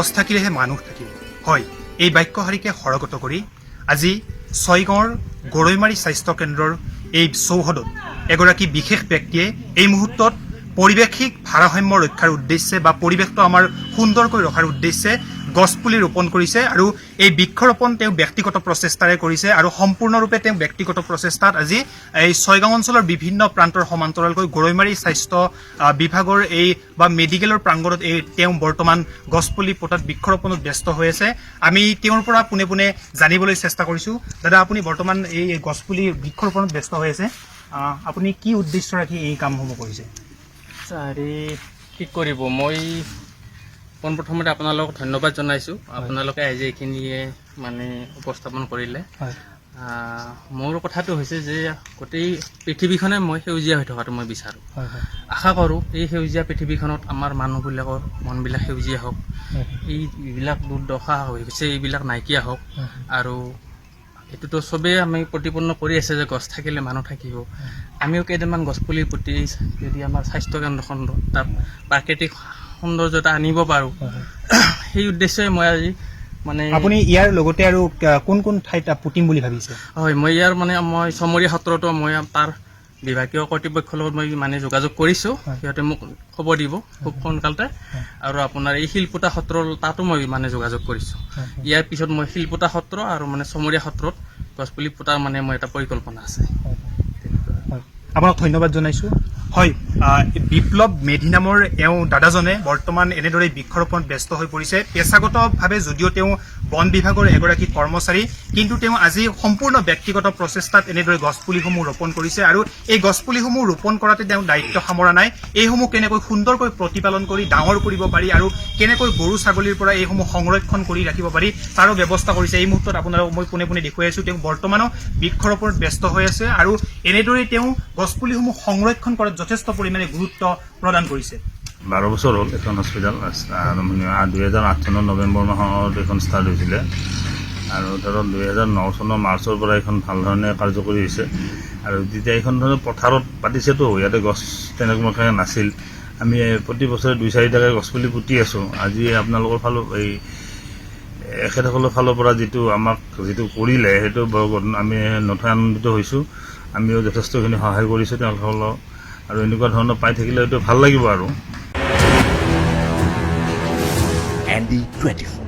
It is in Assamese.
গছ থাকিলেহে মানুহ থাকিব হয় এই বাক্যশাৰীকে সৰগত কৰি আজি ছয়গাঁৱৰ গৰৈমাৰী স্বাস্থ্য কেন্দ্ৰৰ এই চৌহদত এগৰাকী বিশেষ ব্যক্তিয়ে এই মুহূৰ্তত পৰিৱেশিক ভাৰসাম্য ৰক্ষাৰ উদ্দেশ্যে বা পৰিৱেশটো আমাৰ সুন্দৰকৈ ৰখাৰ উদ্দেশ্যে গছপুলি ৰোপণ কৰিছে আৰু এই বৃক্ষৰোপণ তেওঁ ব্যক্তিগত প্ৰচেষ্টাৰে কৰিছে আৰু সম্পূৰ্ণৰূপে তেওঁ ব্যক্তিগত প্ৰচেষ্টাত আজি এই ছয়গাঁও অঞ্চলৰ বিভিন্ন প্ৰান্তৰ সমান্তৰালকৈ গৰৈমাৰী স্বাস্থ্য বিভাগৰ এই বা মেডিকেলৰ প্ৰাংগণত এই তেওঁ বৰ্তমান গছপুলি পোতাত বৃক্ষৰোপণত ব্যস্ত হৈ আছে আমি তেওঁৰ পৰা পোনে পোনে জানিবলৈ চেষ্টা কৰিছোঁ দাদা আপুনি বৰ্তমান এই গছপুলি বৃক্ষৰোপণত ব্যস্ত হৈ আছে আপুনি কি উদ্দেশ্য ৰাখি এই কামসমূহ কৰিছে হেৰি কি কৰিব মই পোনপ্ৰথমতে আপোনালোকক ধন্যবাদ জনাইছোঁ আপোনালোকে আজি এইখিনিয়ে মানে উপস্থাপন কৰিলে মোৰ কথাটো হৈছে যে গোটেই পৃথিৱীখনে মই সেউজীয়া হৈ থকাটো মই বিচাৰোঁ আশা কৰোঁ এই সেউজীয়া পৃথিৱীখনত আমাৰ মানুহবিলাকৰ মনবিলাক সেউজীয়া হওক এইবিলাক দুৰ্দশা হৈ গৈছে এইবিলাক নাইকিয়া হওক আৰু এইটোতো চবেই আমি প্ৰতিপন্ন কৰি আছে যে গছ থাকিলে মানুহ থাকিব আমিও কেইটামান গছপুলি পুতি যদি আমাৰ স্বাস্থ্যকেন্দ্ৰখন তাত প্ৰাকৃতিক সৌন্দৰ্যতা আনিব পাৰোঁ সেই উদ্দেশ্যে মই আজি মানে আপুনি ইয়াৰ লগতে আৰু কোন কোন ঠাইত পুতিম বুলি ভাবিছে হয় মই ইয়াৰ মানে মই চমৰীয়া সত্ৰতো মই তাৰ বিভাগীয় কৰ্তৃপক্ষৰ লগত মই মানে যোগাযোগ কৰিছোঁ সিহঁতে মোক খবৰ দিব খুব সোনকালতে আৰু আপোনাৰ এই শিলপুটা সত্ৰ তাতো মই মানে যোগাযোগ কৰিছোঁ ইয়াৰ পিছত মই শিলপুটা সত্ৰ আৰু মানে চমৰীয়া সত্ৰত গছপুলি পোতাৰ মানে মই এটা পৰিকল্পনা আছে আপোনাক ধন্যবাদ জনাইছোঁ হয় বিপ্লৱ মেধি নামৰ এওঁ দাদাজনে বৰ্তমান এনেদৰে বৃক্ষৰোপণত ব্যস্ত হৈ পৰিছে পেছাগতভাৱে যদিও তেওঁ বন বিভাগৰ এগৰাকী কৰ্মচাৰী কিন্তু তেওঁ আজি সম্পূৰ্ণ ব্যক্তিগত প্ৰচেষ্টাত এনেদৰে গছপুলিসমূহ ৰোপণ কৰিছে আৰু এই গছপুলিসমূহ ৰোপণ কৰাতে তেওঁ দায়িত্ব সামৰা নাই এইসমূহ কেনেকৈ সুন্দৰকৈ প্ৰতিপালন কৰি ডাঙৰ কৰিব পাৰি আৰু কেনেকৈ গৰু ছাগলীৰ পৰা এইসমূহ সংৰক্ষণ কৰি ৰাখিব পাৰি তাৰো ব্যৱস্থা কৰিছে এই মুহূৰ্তত আপোনালোকক মই পোনে পোনে দেখুৱাই আছোঁ তেওঁ বৰ্তমানো বৃক্ষৰোপণত ব্যস্ত হৈ আছে আৰু এনেদৰে তেওঁ গছপুলিসমূহ সংৰক্ষণ কৰাত যথেষ্ট পৰিমাণে গুৰুত্ব প্ৰদান কৰিছে 12 বছৰ হ'ল এখন হস্পিটেল আৰম্ভণি 2008 চনৰ নৱেম্বৰ মাহত এখন ষ্টাৰ্ট হৈছিলে আৰু ধৰক 2009 চনৰ মাৰ্চৰ পৰা এখন ভাল ধৰণে কাৰ্যকৰী হৈছে আৰু যেতিয়া এইখন ধৰণে পথাৰত পাতিছেতো ইয়াতে গছ তেনেকুৱাকৈ নাছিল আমি প্ৰতি বছৰে 2-4টাকৈ গছপুলি পুতি আছোঁ আজি আপোনালোকৰ ফালৰ এই এখেতসকলৰ ফালৰ পৰা যিটো আমাক যিটো কৰিলে সেইটো আমি নথৈ আনন্দিত হৈছোঁ আমিও যথেষ্টখিনি সহায় কৰিছোঁ তেওঁলোকসকলক আৰু এনেকুৱা ধৰণৰ পাই থাকিলে এইটো ভাল লাগিব আৰু ND24